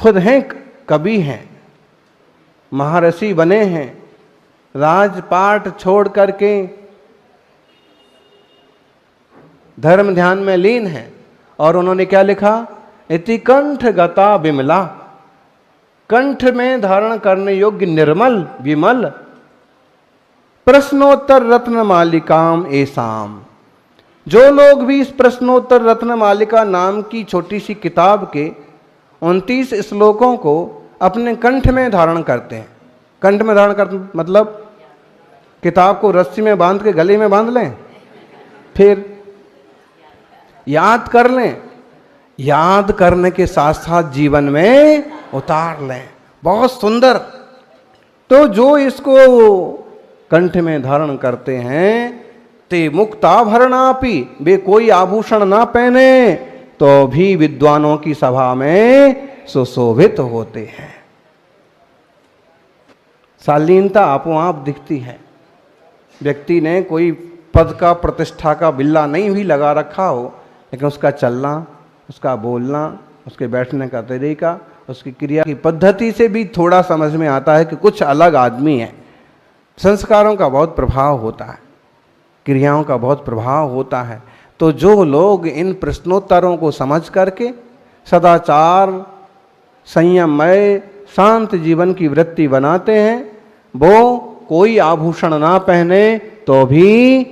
खुद हैं कवि हैं, महर्षि बने हैं, राजपाट छोड़ करके धर्म ध्यान में लीन हैं। और उन्होंने क्या लिखा? इति कंठ गता विमला, कंठ में धारण करने योग्य निर्मल विमल प्रश्नोत्तर रत्न मालिकाम एसाम। जो लोग भी इस प्रश्नोत्तर रत्न मालिका नाम की छोटी सी किताब के 29 श्लोकों को अपने कंठ में धारण करते हैं, कंठ में धारण करते मतलब किताब को रस्सी में बांध के गले में बांध लें, फिर याद कर लें, याद करने के साथ साथ जीवन में उतार लें, बहुत सुंदर। तो जो इसको कंठ में धारण करते हैं ते मुक्ताभरणापि, वे कोई आभूषण ना पहने तो भी विद्वानों की सभा में सुशोभित होते हैं। शालीनता आपो आप दिखती है। व्यक्ति ने कोई पद का प्रतिष्ठा का बिल्ला नहीं भी लगा रखा हो, लेकिन उसका चलना, उसका बोलना, उसके बैठने का तरीका, उसकी क्रिया की पद्धति से भी थोड़ा समझ में आता है कि कुछ अलग आदमी है। संस्कारों का बहुत प्रभाव होता है, क्रियाओं का बहुत प्रभाव होता है। तो जो लोग इन प्रश्नोत्तरों को समझ करके सदाचार, संयममय, शांत जीवन की वृत्ति बनाते हैं, वो कोई आभूषण ना पहने तो भी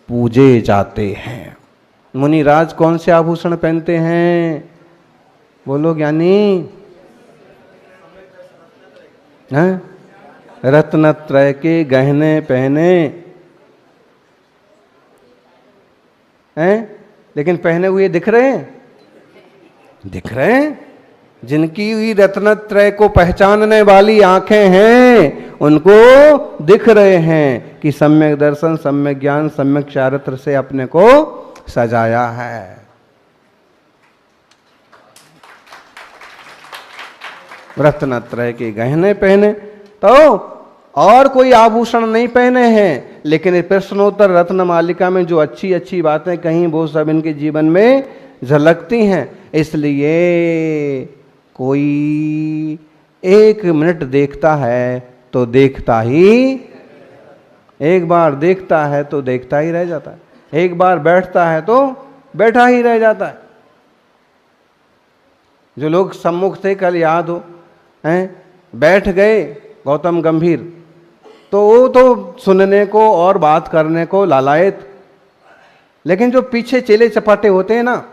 पूजे जाते हैं। मुनिराज कौन से आभूषण पहनते हैं? बोलो ज्ञानी। रत्नत्रय के गहने पहने हैं, लेकिन पहने हुए दिख रहे हैं? दिख रहे हैं। जिनकी हुई रत्नत्रय को पहचानने वाली आंखें हैं, उनको दिख रहे हैं कि सम्यक दर्शन, सम्यक ज्ञान, सम्यक चारित्र से अपने को सजाया है। रत्नत्रय के गहने पहने तो और कोई आभूषण नहीं पहने हैं, लेकिन प्रश्नोत्तर रत्न मालिका में जो अच्छी अच्छी बातें कहीं वो सब इनके जीवन में झलकती हैं। इसलिए कोई 1 मिनट देखता है तो देखता ही, एक बार देखता है तो देखता ही रह जाता है, एक बार बैठता है तो बैठा ही रह जाता है। जो लोग सम्मुख थे, कल याद हो, हैं, बैठ गए गौतम गंभीर, तो वो तो सुनने को और बात करने को लालायत, लेकिन जो पीछे चेले चपाटे होते हैं ना,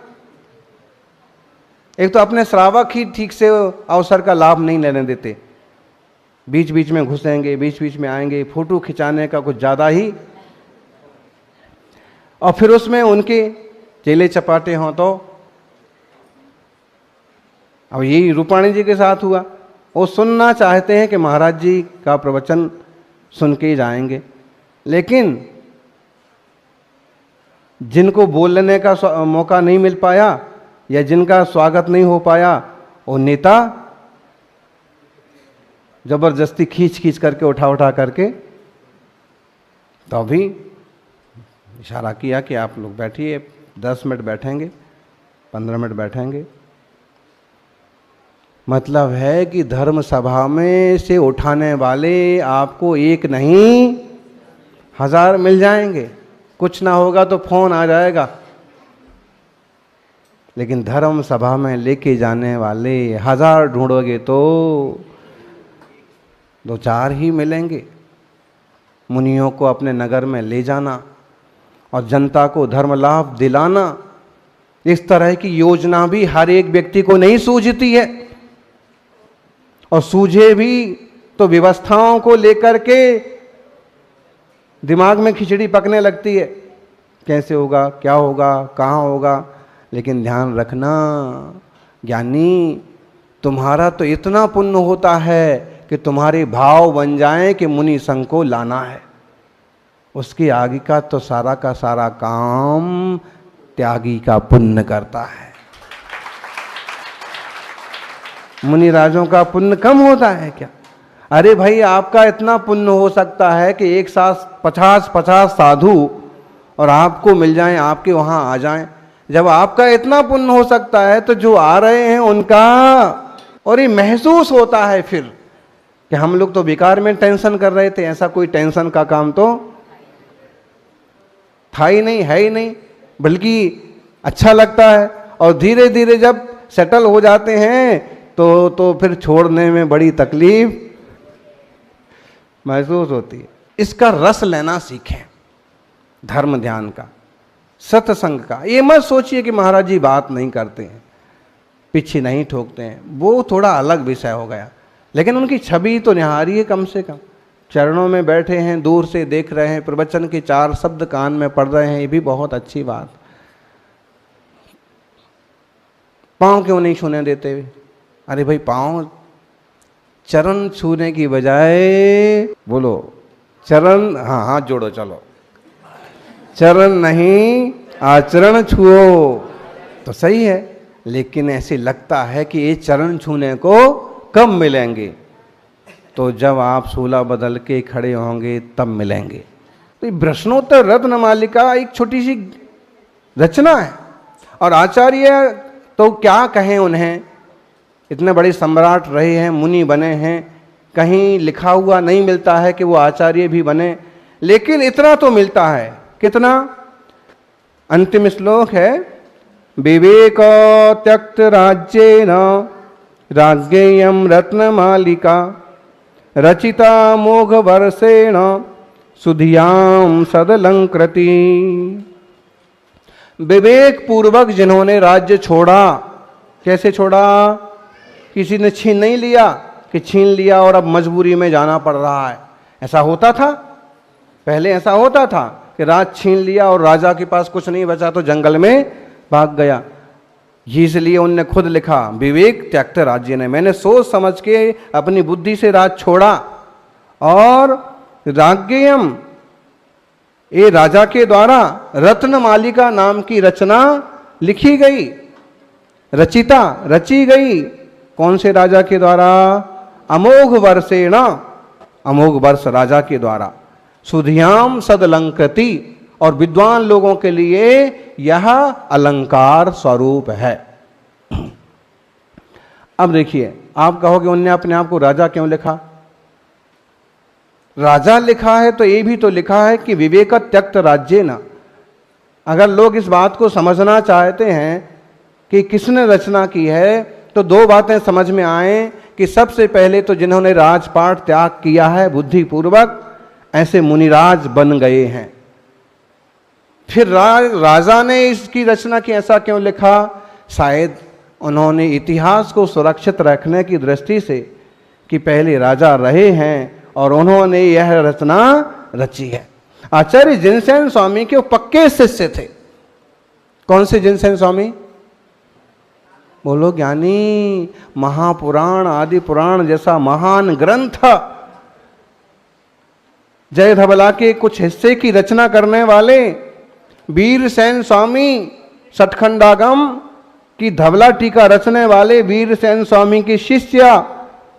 एक तो अपने श्रावक ही ठीक से अवसर का लाभ नहीं लेने देते, बीच बीच में घुसेंगे, बीच बीच में आएंगे, फोटो खिंचाने का कुछ ज़्यादा ही, और फिर उसमें उनके चेले चपाटे हों तो। अब यही रूपाणी जी के साथ हुआ। वो सुनना चाहते हैं कि महाराज जी का प्रवचन सुन के जाएंगे, लेकिन जिनको बोलने का मौका नहीं मिल पाया या जिनका स्वागत नहीं हो पाया, वो नेता जबरदस्ती खींच खींच करके उठा करके, तो अभी इशारा किया कि आप लोग बैठिए, 10 मिनट बैठेंगे, 15 मिनट बैठेंगे। मतलब है कि धर्म सभा में से उठाने वाले आपको 1 नहीं 1000 मिल जाएंगे। कुछ ना होगा तो फोन आ जाएगा, लेकिन धर्म सभा में लेके जाने वाले 1000 ढूंढोगे तो 2-4 ही मिलेंगे। मुनियों को अपने नगर में ले जाना और जनता को धर्म लाभ दिलाना, इस तरह की योजना भी हर एक व्यक्ति को नहीं सूझती है, और सूझे भी तो व्यवस्थाओं को लेकर के दिमाग में खिचड़ी पकने लगती है, कैसे होगा, क्या होगा, कहाँ होगा। लेकिन ध्यान रखना ज्ञानी, तुम्हारा तो इतना पुण्य होता है कि तुम्हारे भाव बन जाएं कि मुनि संघ को लाना है, उसके आगे का तो सारा का सारा काम त्यागी का पुण्य करता है। मुनि राजों का पुण्य कम होता है क्या? अरे भाई, आपका इतना पुण्य हो सकता है कि एक साथ 50-50 साधु और आपको मिल जाएं, आपके वहां आ जाएं। जब आपका इतना पुण्य हो सकता है तो जो आ रहे हैं उनका और ये महसूस होता है फिर कि हम लोग तो बेकार में टेंशन कर रहे थे, ऐसा कोई टेंशन का काम तो था ही नहीं, है ही नहीं, बल्कि अच्छा लगता है। और धीरे धीरे जब सेटल हो जाते हैं तो फिर छोड़ने में बड़ी तकलीफ महसूस होती है। इसका रस लेना सीखें, धर्म ध्यान का, सत्संग का। ये मत सोचिए कि महाराज जी बात नहीं करते हैं, पीछे नहीं ठोकते हैं, वो थोड़ा अलग विषय हो गया, लेकिन उनकी छवि तो निहारिए कम से कम। चरणों में बैठे हैं, दूर से देख रहे हैं, प्रवचन के 4 शब्द कान में पढ़ रहे हैं, ये भी बहुत अच्छी बात। पाँव क्यों नहीं छूने देते हुए? अरे भाई पाँव, चरण छूने की बजाय बोलो चरण, हाँ हाथ जोड़ो, चलो चरण नहीं आचरण छुओ, तो सही है। लेकिन ऐसे लगता है कि ये चरण छूने को कब मिलेंगे? तो जब आप सूला बदल के खड़े होंगे तब मिलेंगे। तो ये प्रश्नोत्तर रत्न मालिका एक छोटी सी रचना है, और आचार्य तो क्या कहें उन्हें, इतने बड़े सम्राट रहे हैं, मुनि बने हैं, कहीं लिखा हुआ नहीं मिलता है कि वो आचार्य भी बने, लेकिन इतना तो मिलता है। कितना? अंतिम श्लोक है, विवेक त्यक्त राज्येन राज्ञेयं रत्नमालिका रचिता मोघ वर्षेण सुधियां सदलंकृति। विवेक पूर्वक जिन्होंने राज्य छोड़ा, कैसे छोड़ा? किसी ने छीन नहीं लिया कि छीन लिया और अब मजबूरी में जाना पड़ रहा है। ऐसा होता था पहले, ऐसा होता था कि राज छीन लिया और राजा के पास कुछ नहीं बचा तो जंगल में भाग गया। इसलिए उनने खुद लिखा, विवेक त्यक्त राज्य ने, मैंने सोच समझ के अपनी बुद्धि से राज छोड़ा। और राज्ञेयम, ये राजा के द्वारा रत्नमालिका नाम की रचना लिखी गई, रचिता, रची गई। कौन से राजा के द्वारा? अमोघ वर्षेण, अमोघ वर्ष राजा के द्वारा। सुधियाम सदलंकृति, और विद्वान लोगों के लिए यह अलंकार स्वरूप है। अब देखिए, आप कहोगे उनने अपने आप को राजा क्यों लिखा? राजा लिखा है तो ये भी तो लिखा है कि विवेक त्यक्त राज्य न। अगर लोग इस बात को समझना चाहते हैं कि किसने रचना की है, तो 2 बातें समझ में आए कि सबसे पहले तो जिन्होंने राजपाट त्याग किया है बुद्धिपूर्वक, ऐसे मुनिराज बन गए हैं। फिर राजा ने इसकी रचना की, ऐसा क्यों लिखा? शायद उन्होंने इतिहास को सुरक्षित रखने की दृष्टि से कि पहले राजा रहे हैं और उन्होंने यह रचना रची है। आचार्य जिनसेन स्वामी के पक्के शिष्य थे। कौन से जिनसेन स्वामी? बोलो ज्ञानी। महापुराण, आदि पुराण जैसा महान ग्रंथ, जय धबला के कुछ हिस्से की रचना करने वाले वीरसेन स्वामी, सठखंडागम की धबला टीका रचने वाले वीरसेन स्वामी की शिष्य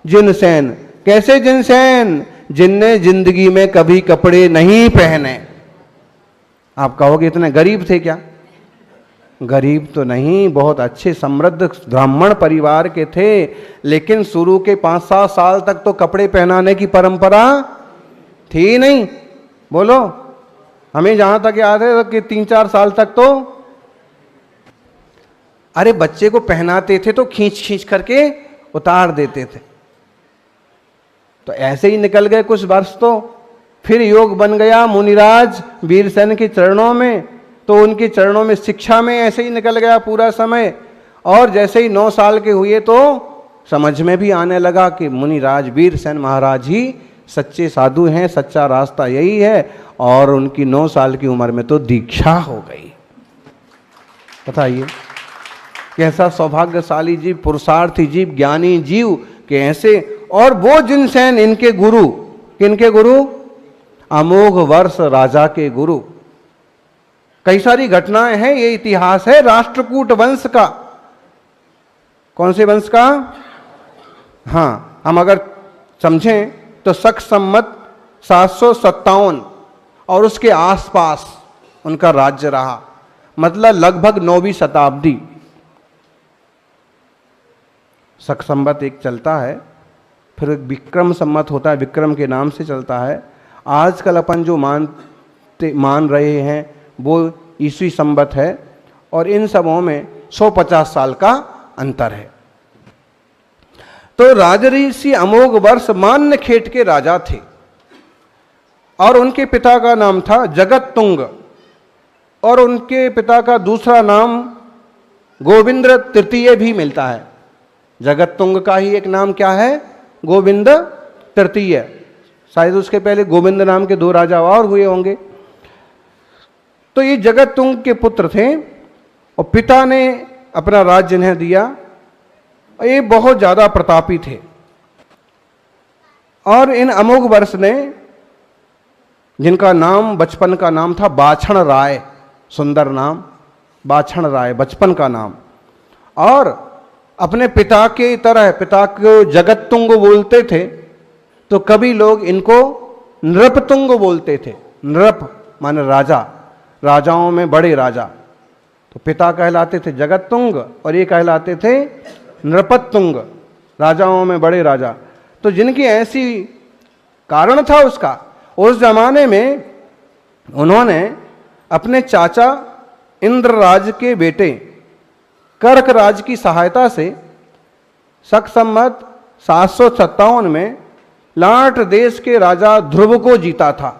जिनसेन। कैसे जिनसेन? जिनने जिंदगी में कभी कपड़े नहीं पहने। आप कहोगे इतने गरीब थे क्या? गरीब तो नहीं, बहुत अच्छे समृद्ध ब्राह्मण परिवार के थे, लेकिन शुरू के 5-7 साल तक तो कपड़े पहनाने की परंपरा थी नहीं। बोलो, हमें जहां तक याद है कि 3-4 साल तक तो, अरे बच्चे को पहनाते थे तो खींच खींच करके उतार देते थे। तो ऐसे ही निकल गए कुछ वर्ष। तो फिर योग बन गया मुनिराज वीरसेन के चरणों में, तो उनके चरणों में शिक्षा में ऐसे ही निकल गया पूरा समय। और जैसे ही 9 साल के हुए तो समझ में भी आने लगा कि मुनिराज वीरसेन महाराज ही सच्चे साधु हैं, सच्चा रास्ता यही है। और उनकी 9 साल की उम्र में तो दीक्षा हो गई। बताइए कैसा सौभाग्यशाली जीव, पुरुषार्थी जीव, ज्ञानी जीव के ऐसे। और वो जिनसेन इनके गुरु, किनके गुरु? अमोघ वर्ष राजा के गुरु। कई सारी घटनाएं हैं, ये इतिहास है राष्ट्रकूट वंश का। कौन से वंश का? हाँ, हम अगर समझें तो शक संमत 757 और उसके आसपास उनका राज्य रहा, मतलब लगभग 9वीं शताब्दी। शक संवत एक चलता है, फिर एक विक्रम संवत होता है, विक्रम के नाम से चलता है। आजकल अपन जो मान रहे हैं वो ईस्वी संवत है, और इन सबों में 150 साल का अंतर है। तो राजऋषि अमोघ वर्ष मान्यखेट के राजा थे, और उनके पिता का नाम था जगततुंग, और उनके पिता का दूसरा नाम गोविंद तृतीय भी मिलता है। जगततुंग का ही एक नाम क्या है? गोविंद तृतीय। शायद उसके पहले गोविंद नाम के 2 राजा और हुए होंगे। तो ये जगततुंग के पुत्र थे, और पिता ने अपना राज्य इन्हें दिया। ये बहुत ज़्यादा प्रतापी थे, और इन अमोघ वर्ष ने, जिनका नाम बचपन का नाम था बाछण राय, सुंदर नाम बाछण राय बचपन का नाम, और अपने पिता के तरह, पिता को जगततुंग बोलते थे, तो कभी लोग इनको नृपतुंग बोलते थे। नृप माने राजा, राजाओं में बड़े राजा। तो पिता कहलाते थे जगततुंग, और ये कहलाते थे नृपतुंग, राजाओं में बड़े राजा। तो जिनकी ऐसी कारण था उसका, उस जमाने में उन्होंने अपने चाचा इंद्रराज के बेटे कर्कराज की सहायता से शक संवत 757 में लाट देश के राजा ध्रुव को जीता था।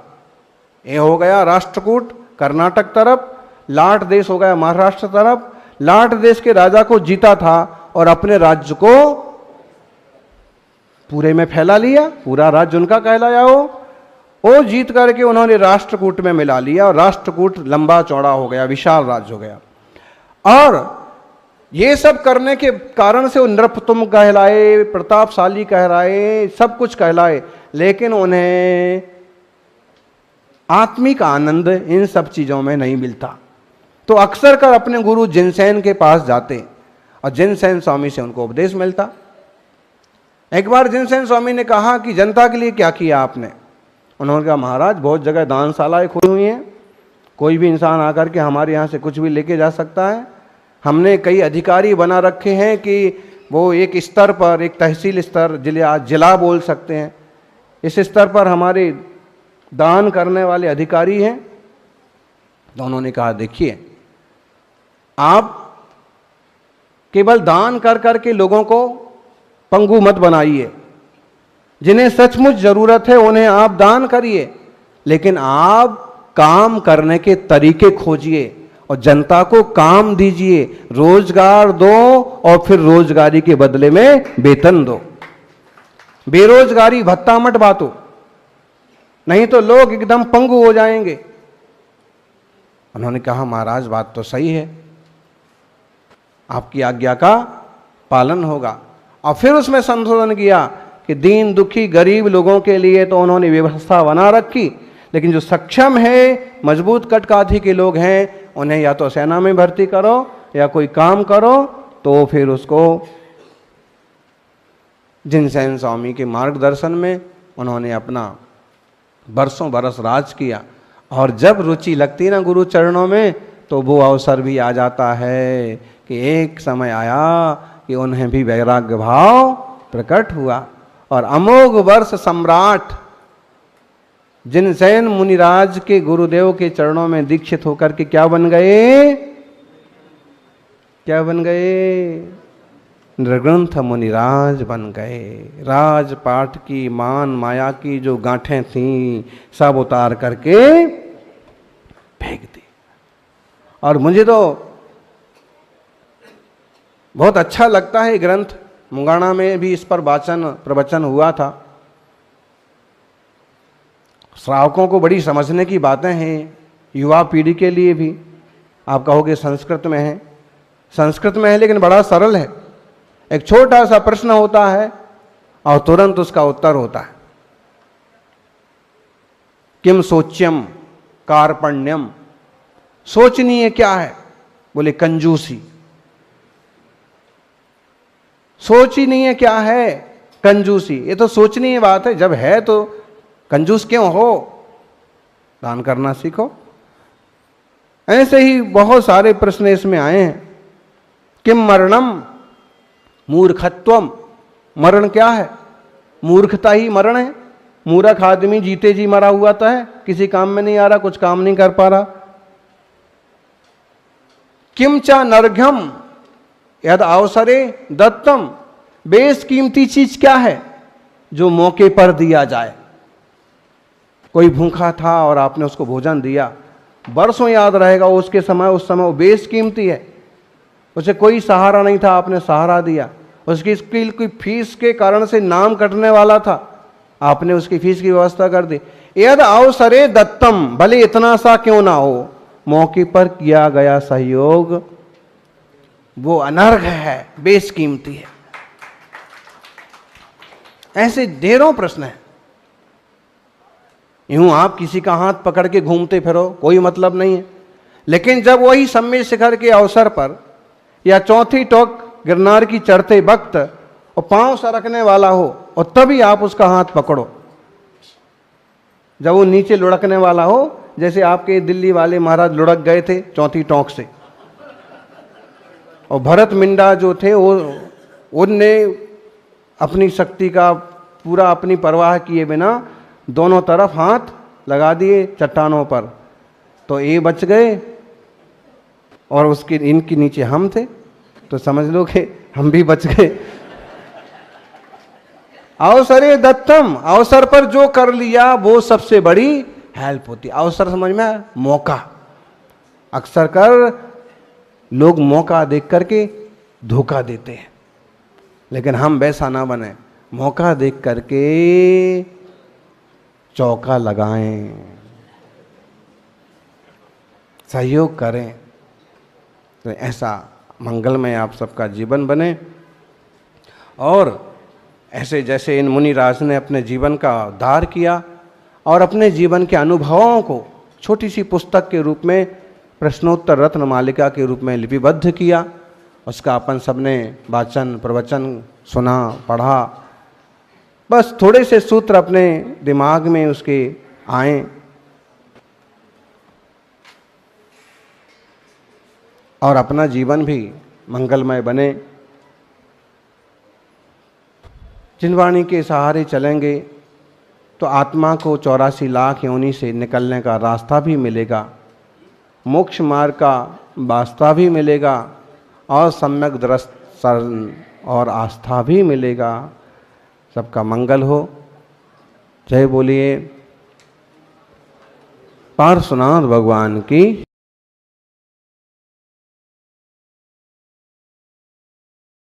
ये हो गया राष्ट्रकूट कर्नाटक तरफ, लाट देश हो गया महाराष्ट्र तरफ। लाट देश के राजा को जीता था और अपने राज्य को पूरे में फैला लिया, पूरा राज्य उनका कहलाया वो जीत करके उन्होंने राष्ट्रकूट में मिला लिया, और राष्ट्रकूट लंबा चौड़ा हो गया, विशाल राज्य हो गया। और ये सब करने के कारण से वो नृपतुंग कहलाए, प्रतापशाली कहलाए, सब कुछ कहलाए, लेकिन उन्हें आत्मिक आनंद इन सब चीज़ों में नहीं मिलता। तो अक्सर कर अपने गुरु जिनसेन के पास जाते, और जिनसेन स्वामी से उनको उपदेश मिलता। एक बार जिनसेन स्वामी ने कहा कि जनता के लिए क्या किया आपने? उन्होंने कहा, महाराज बहुत जगह दानशालाएँ खुली हुई हैं, कोई भी इंसान आकर के हमारे यहाँ से कुछ भी लेके जा सकता है। हमने कई अधिकारी बना रखे हैं कि वो एक स्तर पर, एक तहसील स्तर, जिला बोल सकते हैं, इस स्तर पर हमारे दान करने वाले अधिकारी हैं। तो उन्होंने कहा, देखिए आप केवल दान कर करके लोगों को पंगु मत बनाइए। जिन्हें सचमुच जरूरत है उन्हें आप दान करिए, लेकिन आप काम करने के तरीके खोजिए और जनता को काम दीजिए, रोजगार दो, और फिर रोजगारी के बदले में वेतन दो। बेरोजगारी भत्ता मत बांटो, नहीं तो लोग एकदम पंगु हो जाएंगे। उन्होंने कहा, महाराज बात तो सही है, आपकी आज्ञा का पालन होगा। और फिर उसमें संशोधन किया कि दीन दुखी गरीब लोगों के लिए तो उन्होंने व्यवस्था बना रखी, लेकिन जो सक्षम है, मजबूत कटकाठी के लोग हैं, उन्हें या तो सेना में भर्ती करो या कोई काम करो। तो फिर उसको जिनसेन स्वामी के मार्गदर्शन में उन्होंने अपना बरसों बरस राज किया। और जब रुचि लगती ना गुरु चरणों में, तो वो अवसर भी आ जाता है कि एक समय आया कि उन्हें भी वैराग्य भाव प्रकट हुआ, और अमोघ वर्ष सम्राट जिनसेन मुनिराज के गुरुदेव के चरणों में दीक्षित होकर के क्या बन गए? क्या बन गए? नृग्रंथ मुनिराज बन गए। राजपाट की मान माया की जो गांठें थीं सब उतार करके फेंक दी। और मुझे तो बहुत अच्छा लगता है ग्रंथ। मुंगाना में भी इस पर प्रवचन हुआ था। श्रावकों को बड़ी समझने की बातें हैं, युवा पीढ़ी के लिए भी। आप कहोगे संस्कृत में है, संस्कृत में है लेकिन बड़ा सरल है। एक छोटा सा प्रश्न होता है और तुरंत उसका उत्तर होता है। किम सोच्यम कार्पण्यम, सोचनीय क्या है? बोले कंजूसी। सोचनीय क्या है? कंजूसी। ये तो सोचनीय बात है, जब है तो कंजूस क्यों हो? दान करना सीखो। ऐसे ही बहुत सारे प्रश्न इसमें आए हैं। किम मरणम, मूर्खत्वम, मरण क्या है? मूर्खता ही मरण है। मूर्ख आदमी जीते जी मरा हुआ तो है, किसी काम में नहीं आ रहा, कुछ काम नहीं कर पा रहा। किमचा नरघम यद अवसरे दत्तम, बेशकीमती चीज क्या है? जो मौके पर दिया जाए। कोई भूखा था और आपने उसको भोजन दिया, बरसों याद रहेगा उसके समय, उस समय वो बेशकीमती है। उसे कोई सहारा नहीं था, आपने सहारा दिया। उसकी स्कूल की फीस के कारण से नाम कटने वाला था, आपने उसकी फीस की व्यवस्था कर दी। यद अवसरे दत्तम, भले इतना सा क्यों ना हो, मौके पर किया गया सहयोग वो अनर्घ है, बेशकीमती है। ऐसे ढेरों प्रश्न हैं। यूं आप किसी का हाथ पकड़ के घूमते फिरो, कोई मतलब नहीं है। लेकिन जब वही सम्मेद शिखर के अवसर पर या चौथी टोक गिरनार की चढ़ते वक्त और पांव सरकने वाला हो, और तभी आप उसका हाथ पकड़ो, जब वो नीचे लुढ़कने वाला हो, जैसे आपके दिल्ली वाले महाराज लुढ़क गए थे चौथी टोंक से, और भरत मिंडा जो थे वो उनने अपनी शक्ति का पूरा अपनी परवाह किए बिना दोनों तरफ हाथ लगा दिए चट्टानों पर, तो ये बच गए और उसके इनके नीचे हम थे, तो समझ लो कि हम भी बच गए। अवसरे दत्तम, अवसर पर जो कर लिया वो सबसे बड़ी हेल्प होती। अवसर समझ में, मौका। अक्सर कर लोग मौका देख करके धोखा देते हैं, लेकिन हम वैसा ना बने, मौका देख करके चौका लगाएं, सहयोग करें, तो ऐसा मंगलमय आप सबका जीवन बने। और ऐसे जैसे इन मुनिराज ने अपने जीवन का उद्धार किया और अपने जीवन के अनुभवों को छोटी सी पुस्तक के रूप में, प्रश्नोत्तर रत्न मालिका के रूप में लिपिबद्ध किया, उसका अपन सबने वाचन प्रवचन सुना, पढ़ा। बस थोड़े से सूत्र अपने दिमाग में उसके आए और अपना जीवन भी मंगलमय बने। जिन वाणी के सहारे चलेंगे तो आत्मा को 84 लाख योनि से निकलने का रास्ता भी मिलेगा, मोक्ष मार्ग का वास्ता भी मिलेगा, और सम्यक दर्शन और आस्था भी मिलेगा। सबका मंगल हो। जय बोलिए पार्श्वनाथ भगवान की।